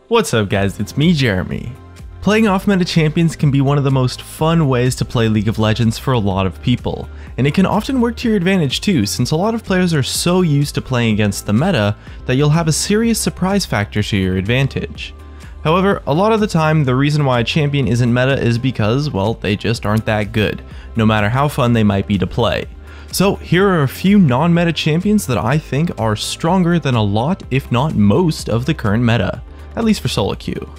What's up guys, it's me Jeremy. Playing off-meta champions can be one of the most fun ways to play League of Legends for a lot of people, and it can often work to your advantage too, since a lot of players are so used to playing against the meta that you'll have a serious surprise factor to your advantage. However, a lot of the time, the reason why a champion isn't meta is because, well, they just aren't that good, no matter how fun they might be to play. So here are a few non-meta champions that I think are stronger than a lot, if not most, of the current meta, at least for solo queue.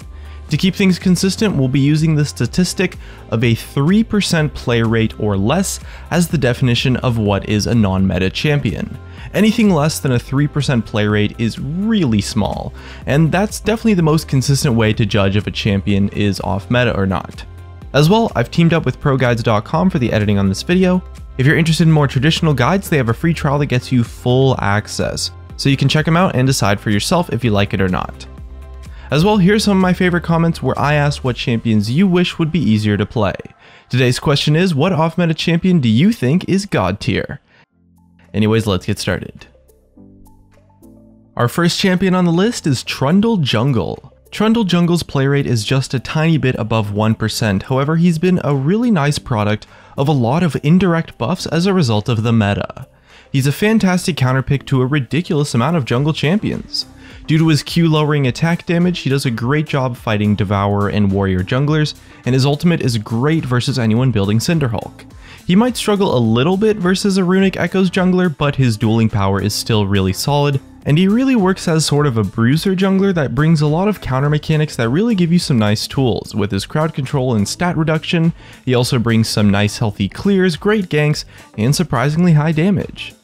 To keep things consistent, we'll be using the statistic of a 3% play rate or less as the definition of what is a non-meta champion. Anything less than a 3% play rate is really small, and that's definitely the most consistent way to judge if a champion is off meta or not. As well, I've teamed up with ProGuides.com for the editing on this video. If you're interested in more traditional guides, they have a free trial that gets you full access, so you can check them out and decide for yourself if you like it or not. As well, here's some of my favorite comments where I asked what champions you wish would be easier to play. Today's question is, what off-meta champion do you think is god tier? Anyways, let's get started. Our first champion on the list is Trundle Jungle. Trundle Jungle's play rate is just a tiny bit above 1%, however he's been a really nice product of a lot of indirect buffs as a result of the meta. He's a fantastic counterpick to a ridiculous amount of jungle champions. Due to his Q lowering attack damage, he does a great job fighting Devourer and Warrior junglers, and his ultimate is great versus anyone building Cinderhulk. He might struggle a little bit versus a Runic Echoes jungler, but his dueling power is still really solid, and he really works as sort of a bruiser jungler that brings a lot of counter mechanics that really give you some nice tools. With his crowd control and stat reduction, he also brings some nice healthy clears, great ganks, and surprisingly high damage.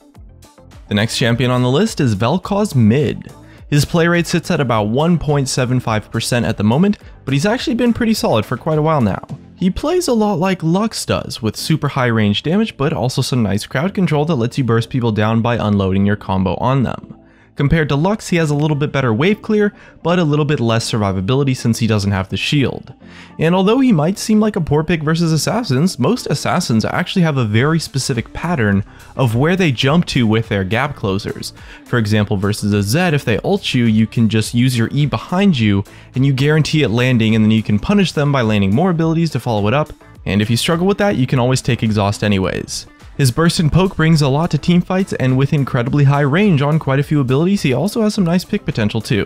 The next champion on the list is Vel'Koz Mid. His play rate sits at about 1.75% at the moment, but he's actually been pretty solid for quite a while now. He plays a lot like Lux does, with super high range damage, but also some nice crowd control that lets you burst people down by unloading your combo on them. Compared to Lux, he has a little bit better wave clear, but a little bit less survivability since he doesn't have the shield. And although he might seem like a poor pick versus assassins, most assassins actually have a very specific pattern of where they jump to with their gap closers. For example, versus a Zed, if they ult you, you can just use your E behind you, and you guarantee it landing, and then you can punish them by landing more abilities to follow it up. And if you struggle with that, you can always take exhaust anyways. His burst and poke brings a lot to teamfights, and with incredibly high range on quite a few abilities, he also has some nice pick potential too.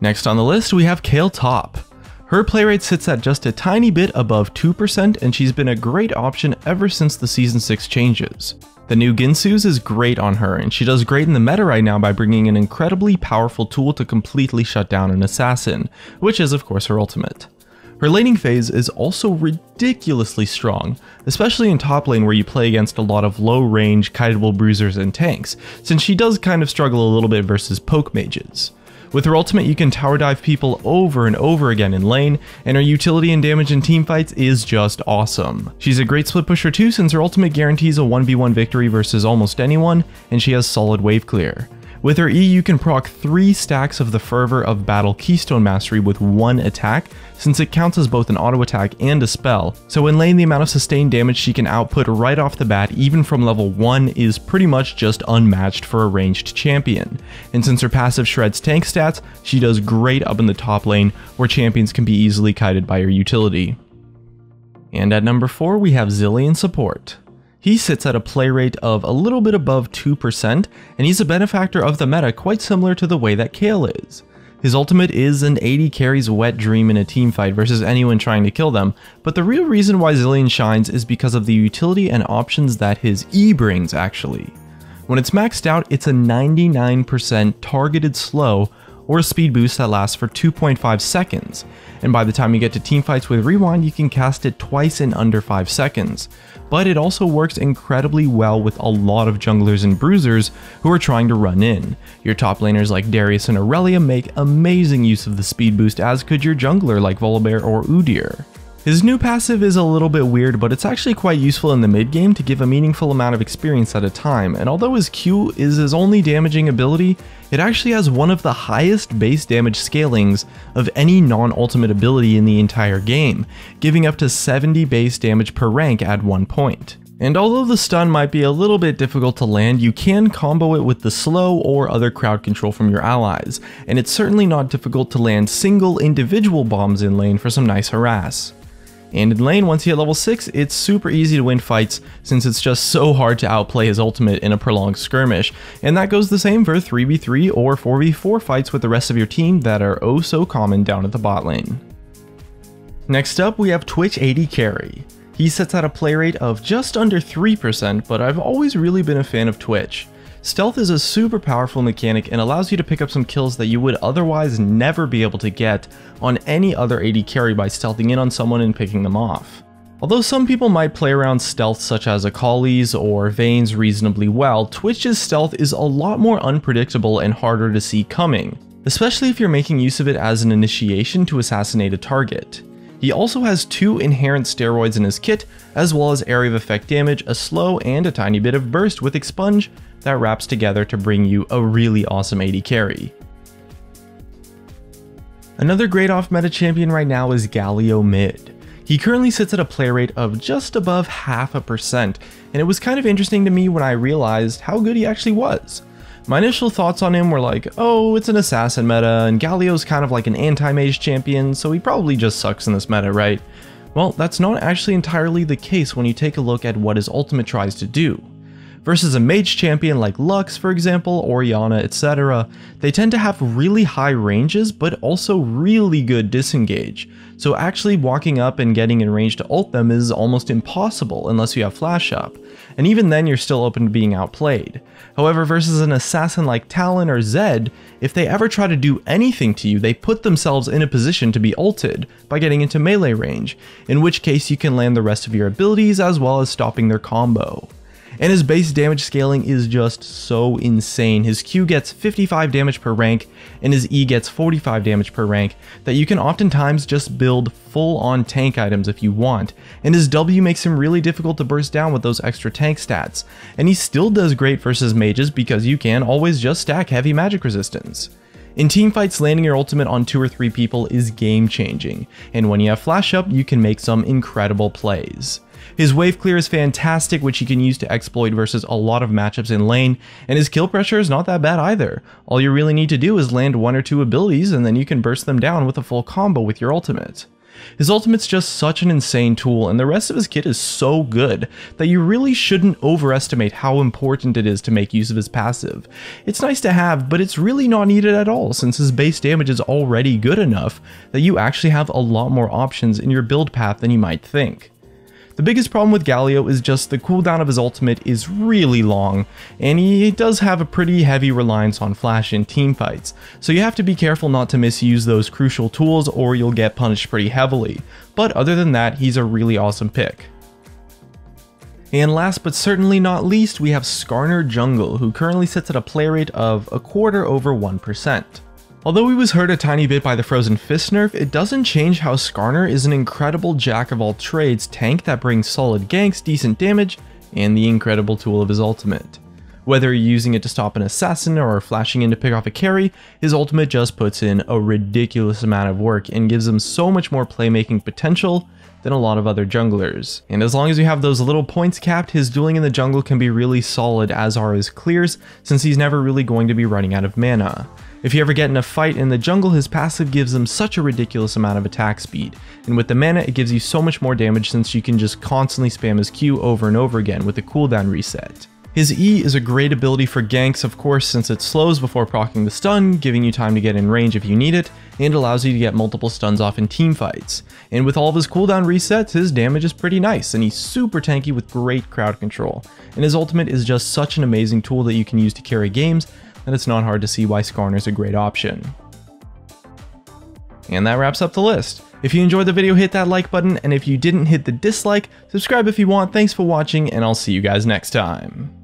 Next on the list, we have Kayle Top. Her play rate sits at just a tiny bit above 2%, and she's been a great option ever since the Season 6 changes. The new Ginsu's is great on her, and she does great in the meta right now by bringing an incredibly powerful tool to completely shut down an assassin, which is of course her ultimate. Her laning phase is also ridiculously strong, especially in top lane where you play against a lot of low range, kiteable bruisers and tanks, since she does kind of struggle a little bit versus poke mages. With her ultimate, you can tower dive people over and over again in lane, and her utility and damage in teamfights is just awesome. She's a great split pusher too, since her ultimate guarantees a 1v1 victory versus almost anyone, and she has solid wave clear. With her E, you can proc 3 stacks of the Fervor of Battle Keystone Mastery with one attack, since it counts as both an auto attack and a spell, so in lane the amount of sustained damage she can output right off the bat even from level 1 is pretty much just unmatched for a ranged champion. And since her passive shreds tank stats, she does great up in the top lane where champions can be easily kited by her utility. And at number 4 we have Zilean Support. He sits at a play rate of a little bit above 2%, and he's a benefactor of the meta quite similar to the way that Kayle is. His ultimate is an 80 carries wet dream in a teamfight versus anyone trying to kill them, but the real reason why Zilean shines is because of the utility and options that his E brings actually. When it's maxed out, it's a 99% targeted slow or a speed boost that lasts for 2.5 seconds, and by the time you get to teamfights with Rewind, you can cast it twice in under 5 seconds. But it also works incredibly well with a lot of junglers and bruisers who are trying to run in. Your top laners like Darius and Aurelia make amazing use of the speed boost, as could your jungler like Volibear or Udyr. His new passive is a little bit weird, but it's actually quite useful in the mid game to give a meaningful amount of experience at a time, and although his Q is his only damaging ability, it actually has one of the highest base damage scalings of any non-ultimate ability in the entire game, giving up to 70 base damage per rank at one point. And although the stun might be a little bit difficult to land, you can combo it with the slow or other crowd control from your allies, and it's certainly not difficult to land single individual bombs in lane for some nice harass. And in lane, once you hit level 6, it's super easy to win fights since it's just so hard to outplay his ultimate in a prolonged skirmish, and that goes the same for 3v3 or 4v4 fights with the rest of your team that are oh so common down at the bot lane. Next up, we have Twitch AD Carry. He sits at a play rate of just under 3%, but I've always really been a fan of Twitch. Stealth is a super powerful mechanic and allows you to pick up some kills that you would otherwise never be able to get on any other AD carry by stealthing in on someone and picking them off. Although some people might play around stealth such as Akali's or Vayne's reasonably well, Twitch's stealth is a lot more unpredictable and harder to see coming, especially if you're making use of it as an initiation to assassinate a target. He also has 2 inherent steroids in his kit, as well as area of effect damage, a slow, and a tiny bit of burst with Expunge that wraps together to bring you a really awesome AD carry. Another great off-meta champion right now is Galio mid. He currently sits at a play rate of just above 0.5%, and it was kind of interesting to me when I realized how good he actually was. My initial thoughts on him were like, oh, it's an assassin meta, and Galio's kind of like an anti-mage champion, so he probably just sucks in this meta, right? Well, that's not actually entirely the case when you take a look at what his ultimate tries to do. Versus a mage champion like Lux, for example, Orianna, etc., they tend to have really high ranges, but also really good disengage. So actually walking up and getting in range to ult them is almost impossible unless you have flash up, and even then you're still open to being outplayed. However, versus an assassin like Talon or Zed, if they ever try to do anything to you, they put themselves in a position to be ulted by getting into melee range, in which case you can land the rest of your abilities as well as stopping their combo. And his base damage scaling is just so insane. His Q gets 55 damage per rank, and his E gets 45 damage per rank, that you can oftentimes just build full-on tank items if you want, and his W makes him really difficult to burst down with those extra tank stats, and he still does great versus mages because you can always just stack heavy magic resistance. In teamfights, landing your ultimate on 2 or 3 people is game changing, and when you have flash up, you can make some incredible plays. His wave clear is fantastic, which he can use to exploit versus a lot of matchups in lane, and his kill pressure is not that bad either. All you really need to do is land 1 or 2 abilities and then you can burst them down with a full combo with your ultimate. His ultimate's just such an insane tool, and the rest of his kit is so good that you really shouldn't overestimate how important it is to make use of his passive. It's nice to have, but it's really not needed at all since his base damage is already good enough that you actually have a lot more options in your build path than you might think. The biggest problem with Galio is just the cooldown of his ultimate is really long, and he does have a pretty heavy reliance on flash in teamfights, so you have to be careful not to misuse those crucial tools or you'll get punished pretty heavily, but other than that, he's a really awesome pick. And last but certainly not least, we have Skarner Jungle, who currently sits at a play rate of a quarter over 1%. Although he was hurt a tiny bit by the Frozen Fist nerf, it doesn't change how Skarner is an incredible jack-of-all-trades tank that brings solid ganks, decent damage, and the incredible tool of his ultimate. Whether you're using it to stop an assassin or flashing in to pick off a carry, his ultimate just puts in a ridiculous amount of work and gives him so much more playmaking potential than a lot of other junglers. And as long as you have those little points capped, his dueling in the jungle can be really solid, as are his clears, since he's never really going to be running out of mana. If you ever get in a fight in the jungle, his passive gives him such a ridiculous amount of attack speed, and with the mana it gives you so much more damage since you can just constantly spam his Q over and over again with the cooldown reset. His E is a great ability for ganks, of course, since it slows before proccing the stun, giving you time to get in range if you need it, and allows you to get multiple stuns off in teamfights. And with all of his cooldown resets, his damage is pretty nice, and he's super tanky with great crowd control. And his ultimate is just such an amazing tool that you can use to carry games, and it's not hard to see why Skarner's a great option. And that wraps up the list. If you enjoyed the video, hit that like button, and if you didn't, hit the dislike. Subscribe if you want. Thanks for watching, and I'll see you guys next time.